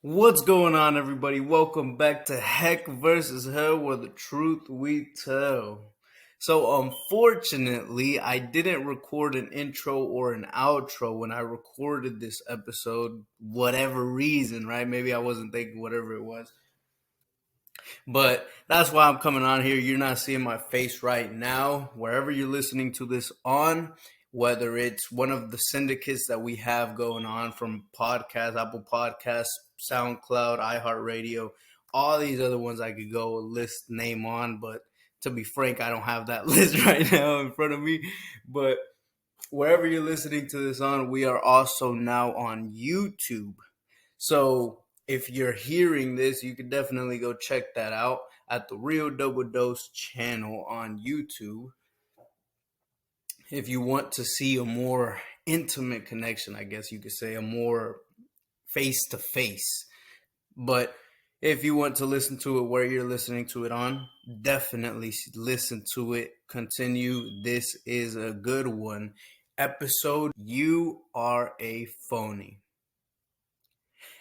What's going on, everybody? Welcome back to Heck versus Hell, where the truth we tell. So, unfortunately, I didn't record an intro or an outro when I recorded this episode, whatever reason, right? Maybe I wasn't thinking whatever it was. But that's why I'm coming on here. You're not seeing my face right now. Wherever you're listening to this on, whether it's one of the syndicates that we have going on from podcasts, Apple Podcasts, SoundCloud, iHeartRadio, all these other ones I could go list name on. But to be frank, I don't have that list right now in front of me. But wherever you're listening to this on, we are also now on YouTube. So if you're hearing this, you can definitely go check that out at the Real Double Dose channel on YouTube. If you want to see a more intimate connection, I guess you could say, a more face to face. But if you want to listen to it where you're listening to it on, definitely listen to it. Continue. This is a good one. Episode, You Are a Phony.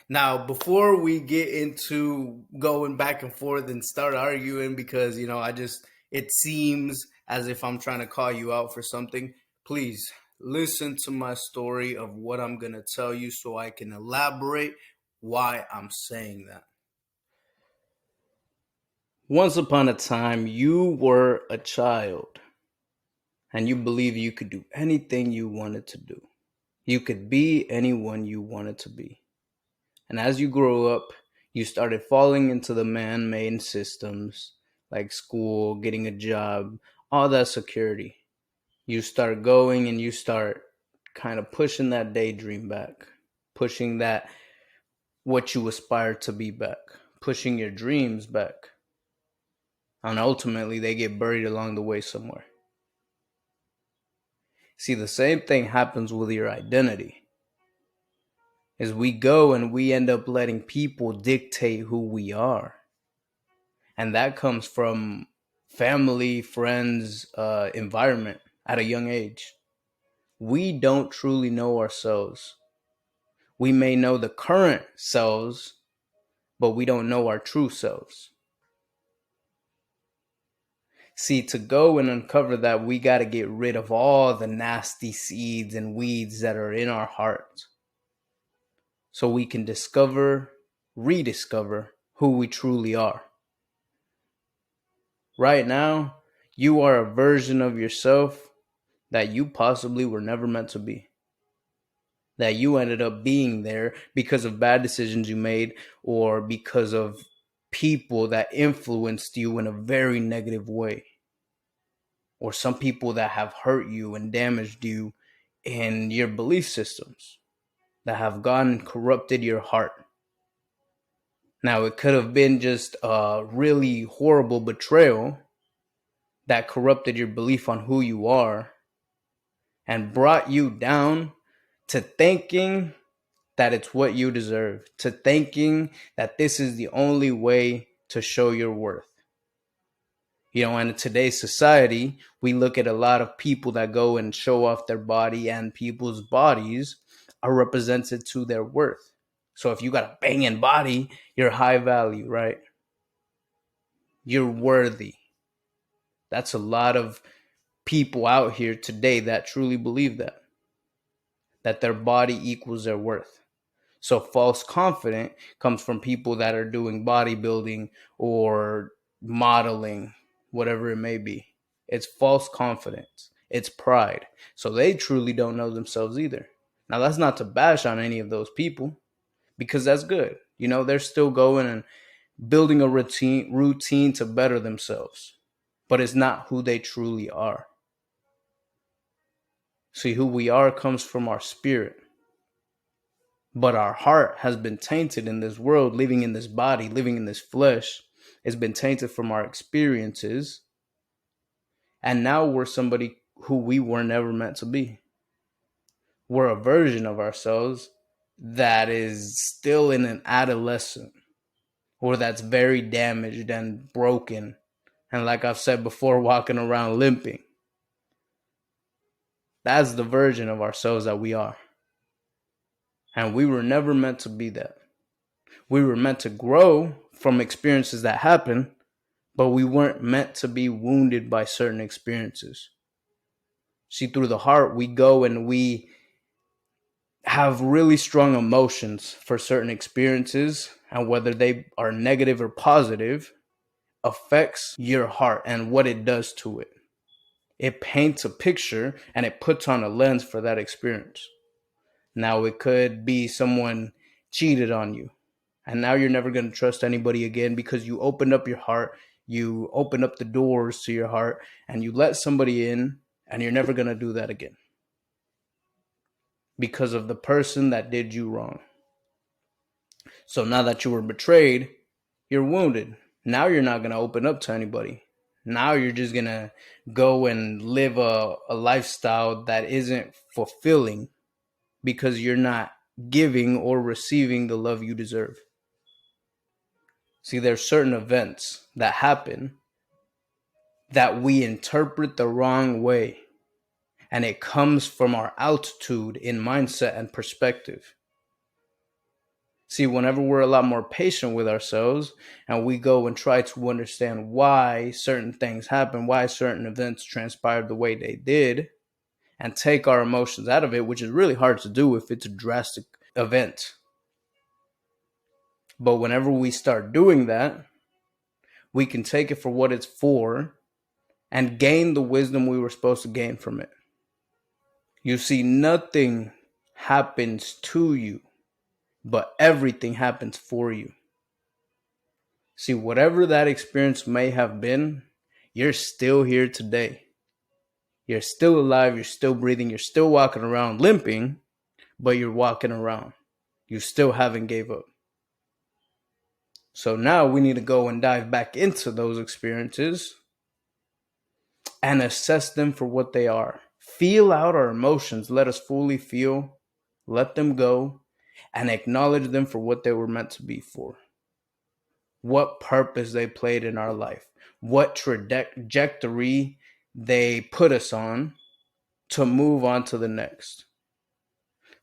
Now, before we get into going back and forth and start arguing, because, it seems as if I'm trying to call you out for something, please listen to my story of what I'm going to tell you so I can elaborate why I'm saying that. Once upon a time, you were a child and you believed you could do anything you wanted to do. You could be anyone you wanted to be. And as you grow up, you started falling into the man-made systems like school, getting a job, all that security. You start going and you start kind of pushing that daydream back, pushing that what you aspire to be back, pushing your dreams back. And ultimately, they get buried along the way somewhere. See, the same thing happens with your identity. Is we go and we end up letting people dictate who we are. And that comes from family, friends, environment at a young age. We don't truly know ourselves. We may know the current selves, but we don't know our true selves. See, to go and uncover that, we got to get rid of all the nasty seeds and weeds that are in our hearts so we can rediscover who we truly are. Right now, you are a version of yourself that you possibly were never meant to be. That you ended up being there because of bad decisions you made or because of people that influenced you in a very negative way. Or some people that have hurt you and damaged you in your belief systems, that have gone and corrupted your heart. Now, it could have been just a really horrible betrayal that corrupted your belief on who you are and brought you down to thinking that it's what you deserve, to thinking that this is the only way to show your worth. And in today's society, we look at a lot of people that go and show off their body, and people's bodies are represented to their worth. So if you got a banging body, you're high value, right? You're worthy. That's a lot of people out here today that truly believe that their body equals their worth. So false confidence comes from people that are doing bodybuilding or modeling, whatever it may be. It's false confidence. It's pride. So they truly don't know themselves either. Now, that's not to bash on any of those people because that's good. They're still going and building a routine to better themselves. But it's not who they truly are. See, who we are comes from our spirit. But our heart has been tainted in this world, living in this body, living in this flesh. It's been tainted from our experiences. And now we're somebody who we were never meant to be. We're a version of ourselves that is still in an adolescent, or that's very damaged and broken. And like I've said before, walking around limping. That's the version of ourselves that we are. And we were never meant to be that. We were meant to grow from experiences that happen, but we weren't meant to be wounded by certain experiences. See, through the heart, we go and we have really strong emotions for certain experiences, and whether they are negative or positive, affects your heart and what it does to it. It paints a picture and it puts on a lens for that experience. Now, it could be someone cheated on you, and now you're never going to trust anybody again because you opened up your heart, you opened up the doors to your heart, and you let somebody in, and you're never going to do that again because of the person that did you wrong. So now that you were betrayed, you're wounded. Now you're not going to open up to anybody. Now you're just going to go and live a lifestyle that isn't fulfilling because you're not giving or receiving the love you deserve. See, there's certain events that happen that we interpret the wrong way, and it comes from our altitude in mindset and perspective. See, whenever we're a lot more patient with ourselves and we go and try to understand why certain things happen, why certain events transpired the way they did, and take our emotions out of it, which is really hard to do if it's a drastic event. But whenever we start doing that, we can take it for what it's for and gain the wisdom we were supposed to gain from it. You see, nothing happens to you, but everything happens for you. See, whatever that experience may have been, you're still here today. You're still alive, you're still breathing, you're still walking around limping, but you're walking around. You still haven't gave up. So now we need to go and dive back into those experiences and assess them for what they are. Feel out our emotions. Let us fully feel, let them go, and acknowledge them for what they were meant to be for. What purpose they played in our life. What trajectory they put us on to move on to the next.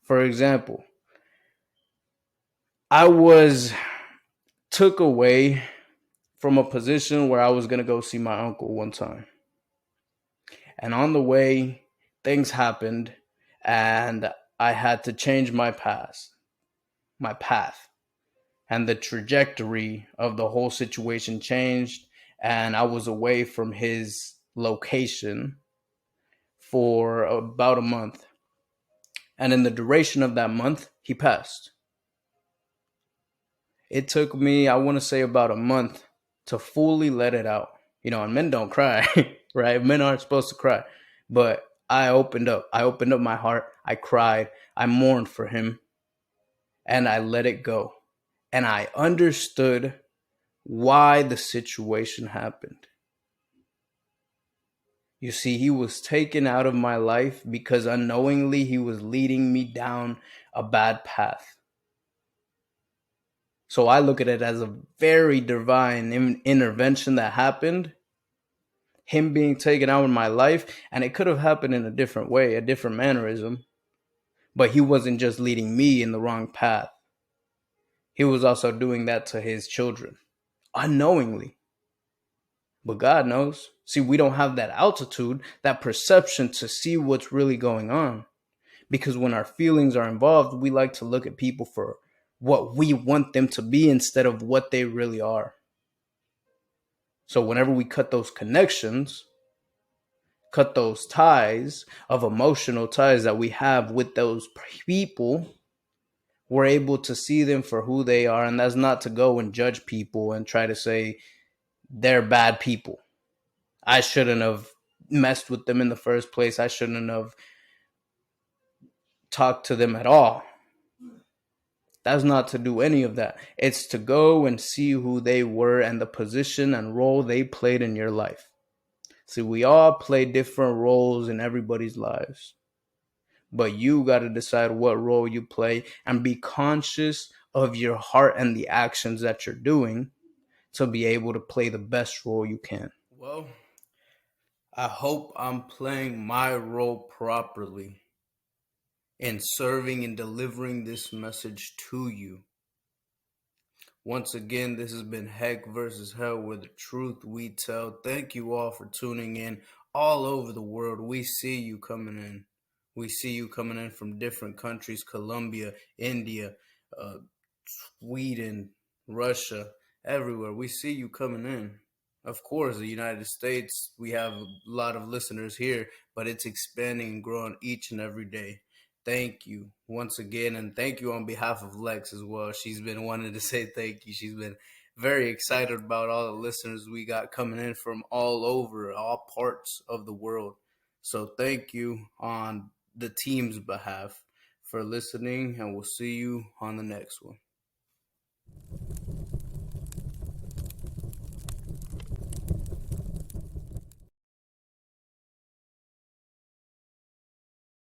For example, I was took away from a position where I was going to go see my uncle one time. And on the way, things happened and I had to change my path. And the trajectory of the whole situation changed, and I was away from his location for about a month. And in the duration of that month, he passed. It took me, I want to say, about a month to fully let it out. And men don't cry, right? Men aren't supposed to cry. But I opened up. I opened up my heart. I cried. I mourned for him. And I let it go. And I understood why the situation happened. You see, he was taken out of my life because unknowingly he was leading me down a bad path. So I look at it as a very divine intervention that happened. Him being taken out of my life, and it could have happened in a different way, a different mannerism. But he wasn't just leading me in the wrong path. He was also doing that to his children, unknowingly. But God knows. See, we don't have that altitude, that perception to see what's really going on. Because when our feelings are involved, we like to look at people for what we want them to be instead of what they really are. So whenever we cut those connections, cut those ties of emotional ties that we have with those people, we're able to see them for who they are. And that's not to go and judge people and try to say they're bad people. I shouldn't have messed with them in the first place. I shouldn't have talked to them at all. That's not to do any of that. It's to go and see who they were and the position and role they played in your life. See, we all play different roles in everybody's lives. But you got to decide what role you play and be conscious of your heart and the actions that you're doing to be able to play the best role you can. Well, I hope I'm playing my role properly in serving and delivering this message to you. Once again, this has been Heck versus Hell, where the truth we tell. Thank you all for tuning in all over the world. We see you coming in. We see you coming in from different countries: Colombia, India, uh, Sweden, Russia, everywhere. We see you coming in. Of course, the United States, we have a lot of listeners here, but it's expanding and growing each and every day. Thank you once again, and thank you on behalf of Lex as well. She's been wanting to say thank you. She's been very excited about all the listeners we got coming in from all over, all parts of the world. So thank you on the team's behalf for listening, and we'll see you on the next one.